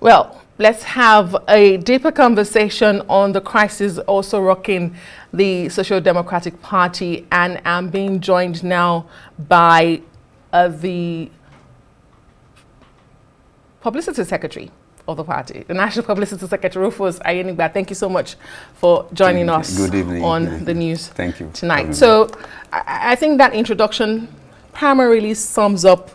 Well, let's have a deeper conversation on the crisis also rocking the Social Democratic Party, and I'm being joined now by the Publicity Secretary of the party, the National Publicity Secretary, Rufus Aiyenigba. Thank you so much for joining us Good evening. on the news Thank you tonight. So I think that introduction primarily sums up,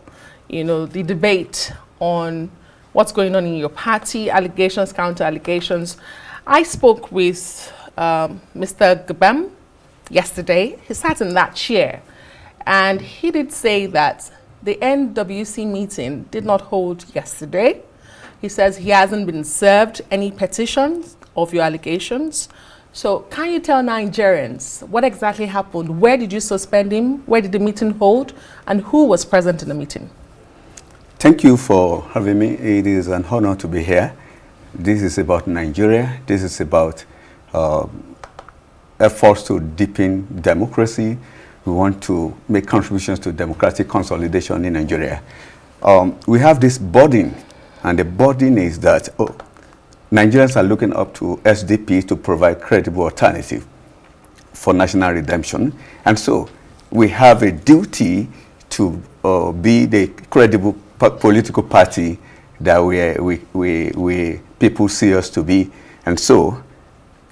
the debate on what's going on in your party, allegations, counter-allegations. I spoke with Mr. Gbem yesterday. He sat in that chair, and he did say that the NWC meeting did not hold yesterday. He says he hasn't been served any petitions of your allegations. So can you tell Nigerians what exactly happened? Where did you suspend him? Where did the meeting hold? And who was present in the meeting? Thank you for having me. It is an honor to be here. This is about Nigeria. This is about efforts to deepen democracy. We want to make contributions to democratic consolidation in Nigeria. We have this burden, and the burden is that Nigerians are looking up to SDP to provide credible alternative for national redemption. And so we have a duty to be the credible political party that we people see us to be. And so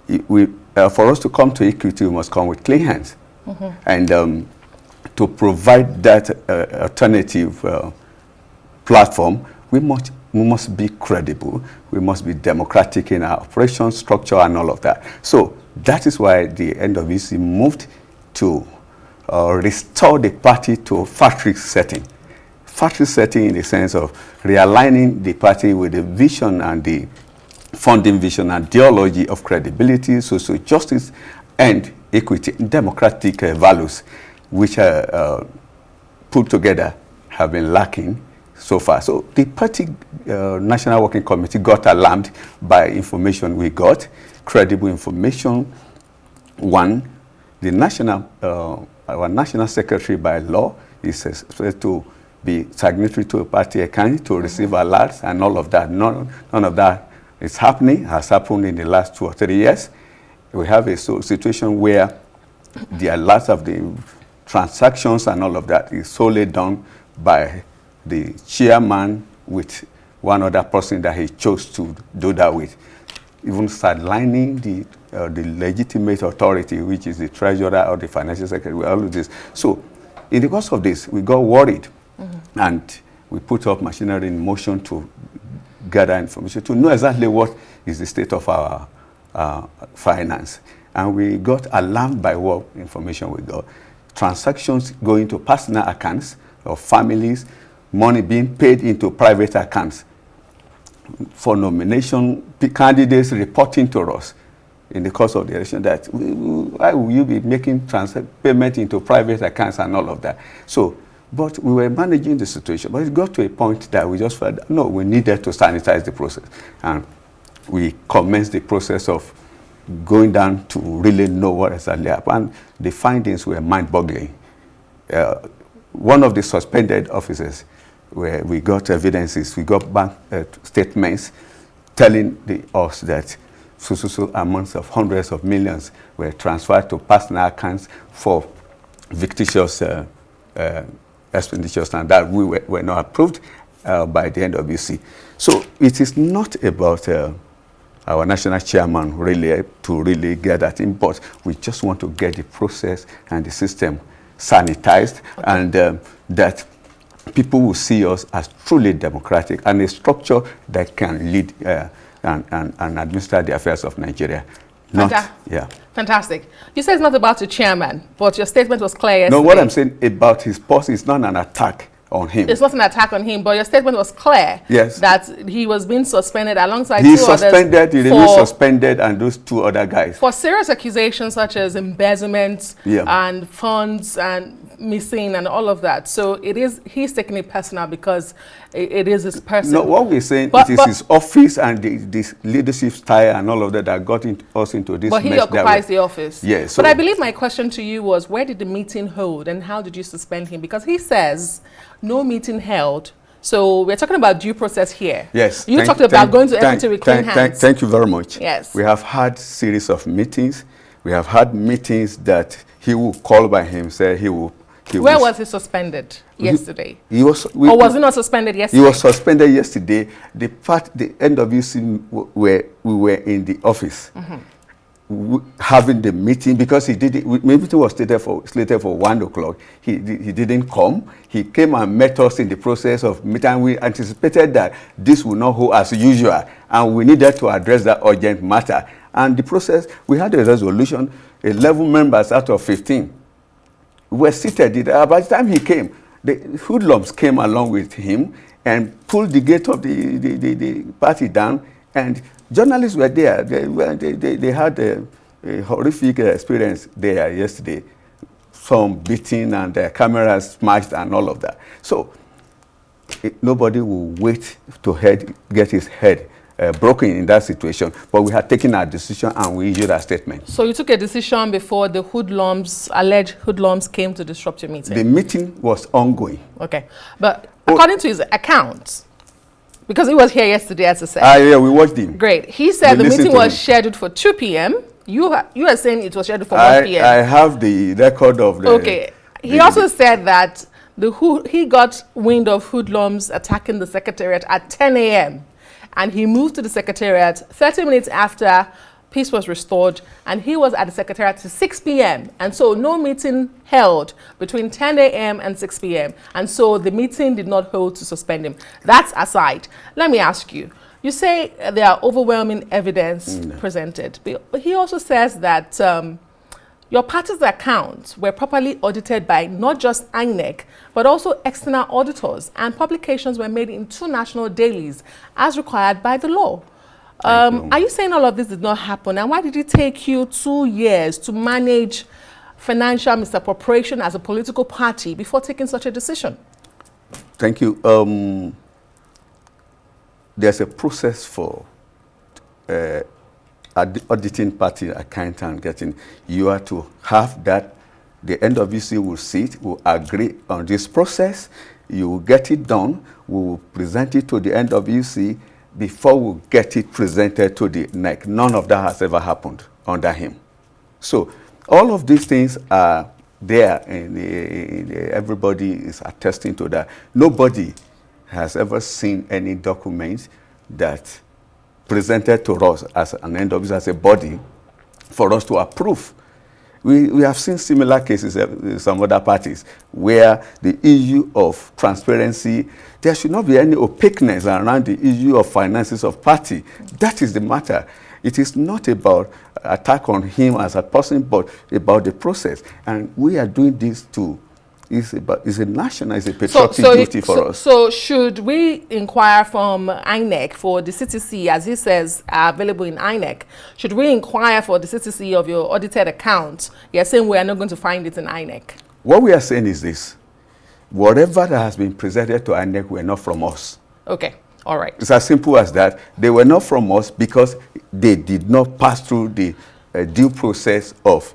for us to come to equity, we must come with clean hands. Mm-hmm. And to provide that alternative platform, we must be credible. We must be democratic in our operation structure and all of that. So that is why the NWC moved to restore the party to a factory setting. Factory setting in the sense of realigning the party with the vision and the founding vision and ideology of credibility, social justice, and equity, democratic values, which are put together, have been lacking so far. So the party National Working Committee got alarmed by information we got, credible information. One, the our national secretary by law is supposed to be signatory to a party account to receive alerts and all of that. None of that is happening, has happened in the last 2 or 3 years. We have a situation where the alerts of the transactions and all of that is solely done by the chairman with one other person that he chose to do that with, even sidelining the legitimate authority, which is the treasurer or the financial secretary, all of this. So in the course of this, we got worried, mm-hmm. and we put up machinery in motion to gather information, to know exactly what is the state of our finance. And we got alarmed by what information we got. Transactions going to personal accounts of families, money being paid into private accounts for nomination, candidates reporting to us in the course of the election that why will you be making payment into private accounts and all of that. So, but we were managing the situation, but it got to a point that we just felt, no, we needed to sanitize the process. And we commenced the process of going down to really know what exactly happened. The findings were mind-boggling. One of the suspended officers, where we got evidences, we got bank statements telling us that so amounts of hundreds of millions were transferred to personal accounts for fictitious expenditures, and that we were not approved by the NWC. So it is not about our national chairman really to really get that in, but we just want to get the process and the system sanitized, okay. And that people will see us as truly democratic and a structure that can lead and administer the affairs of Nigeria. Fantastic. You said it's not about the chairman, but your statement was clear yesterday. No, what I'm saying about his post is not an attack on him. It's not an attack on him, but your statement was clear. Yes. That he was being suspended alongside two others. He remained suspended, and those 2 other guys. For serious accusations such as embezzlement, and funds and missing and all of that. So he's taking it personal because it is his person. No, what we're saying is his office and this leadership style and all of that got us into this mess. But he occupies the office. Yes. So but I believe my question to you was, where did the meeting hold and how did you suspend him? Because he says no meeting held So we're talking about due process here. Yes. You talked about going to FCT with clean hands. Thank you very much. Yes. We have had series of meetings. We have had meetings that he will call by himself. Where was he suspended yesterday? He was. Or was he not suspended yesterday? He was suspended yesterday. The NWC we were in the office having the meeting because he did it. The meeting was slated for 1 o'clock. He didn't come. He came and met us in the process of meeting. We anticipated that this would not hold as usual, and we needed to address that urgent matter. And the process, we had a resolution. 11 members out of 15 were seated. By the time he came, the hoodlums came along with him and pulled the gate of the party down, and journalists were there. They had a horrific experience there yesterday. Some beating and their cameras smashed and all of that. So nobody will wait to get his head broken in that situation. But we had taken our decision and we issued a statement. So you took a decision before the alleged hoodlums came to disrupt your meeting? The meeting was ongoing. Okay. But according to his account, because he was here yesterday, as I said. Yeah, we watched him. Great. He said the meeting was scheduled for 2 p.m. You are saying it was scheduled for 1 p.m. I have the record of the... Okay. He also said that he got wind of hoodlums attacking the secretariat at 10 a.m. and he moved to the secretariat 30 minutes after peace was restored, and he was at the secretariat till 6 p.m. And so no meeting held between 10 a.m. and 6 p.m. And so the meeting did not hold to suspend him. That's aside. Let me ask you, you say there are overwhelming evidence presented, but he also says that your party's accounts were properly audited by not just INEC, but also external auditors, and publications were made in 2 national dailies as required by the law. Are you saying all of this did not happen? And why did it take you 2 years to manage financial misappropriation as a political party before taking such a decision? Thank you. There's a process for auditing party account and getting. You are to have that. The NWC will sit, will agree on this process. You will get it done. We will present it to the NWC before we get it presented to the NEC. None of that has ever happened under him. So all of these things are there, and everybody is attesting to that. Nobody has ever seen any document that presented to us as an NWC, as a body, for us to approve. We have seen similar cases in some other parties where the issue of transparency, there should not be any opaqueness around the issue of finances of party. That is the matter. It is not about attack on him as a person, but about the process. And we are doing this too. It's a national, it's a patriotic duty for us. So should we inquire from INEC for the CTC, as he says, are available in INEC? Should we inquire for the CTC of your audited account? You're saying we are not going to find it in INEC. What we are saying is this. Whatever that has been presented to INEC were not from us. Okay. All right. It's as simple as that. They were not from us because they did not pass through the due process of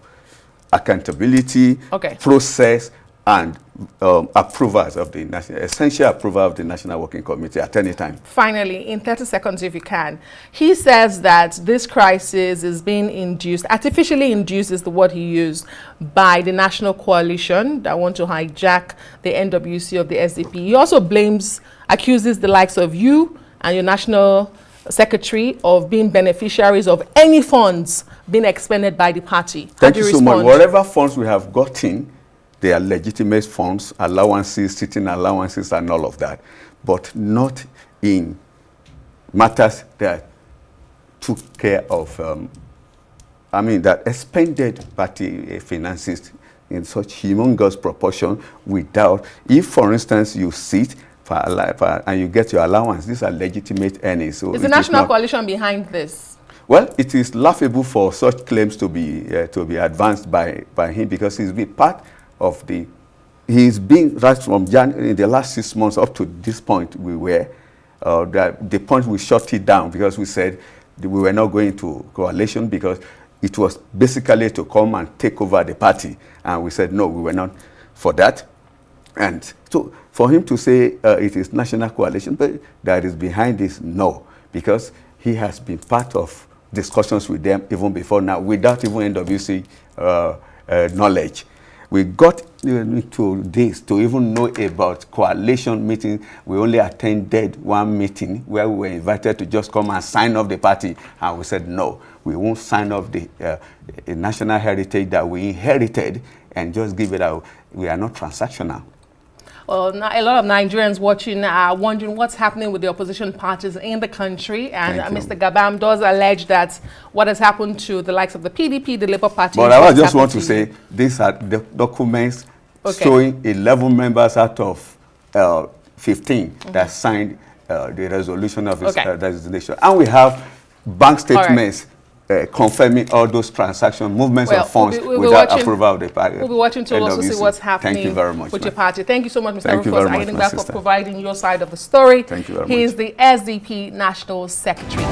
accountability, process, and approvals of the essential approval of the National Working Committee at any time. Finally, in 30 seconds if you can, he says that this crisis is being induced, artificially induced is the word he used, by the national coalition that want to hijack the NWC of the SDP. He also accuses the likes of you and your national secretary of being beneficiaries of any funds being expended by the party. Thank you so much. Whatever funds we have gotten, they are legitimate funds, allowances, sitting allowances, and all of that, but not in matters that took care of, that expended party finances in such humongous proportion without, if for instance you sit and you get your allowance, these are legitimate earnings. So is the national coalition behind this? Well, it is laughable for such claims to be advanced by him, because he's been part of he's been right from January, in the last 6 months up to this point the point we shut it down because we said we were not going to coalition because it was basically to come and take over the party. And we said, no, we were not for that. And so for him to say it is national coalition, but that is behind this, no, because he has been part of discussions with them even before now, without even NWC knowledge. We got to this to even know about coalition meeting. We only attended one meeting where we were invited to just come and sign off the party, and we said no, we won't sign off the national heritage that we inherited and just give it out. We are not transactional. Well, a lot of Nigerians watching are wondering what's happening with the opposition parties in the country. And Mr. Gabam does allege that what has happened to the likes of the PDP, the Labour Party. But I just want to say these are the documents showing 11 members out of 15 that signed the resolution of his resignation. And we have bank statements confirming all those transaction movements of funds without approval of the party. We'll be watching to also see what's happening. Thank you very much, with your party. Thank you so much, Mr. Rufus Aiyenigba, for providing your side of the story. Thank you very much. He is the SDP National Secretary.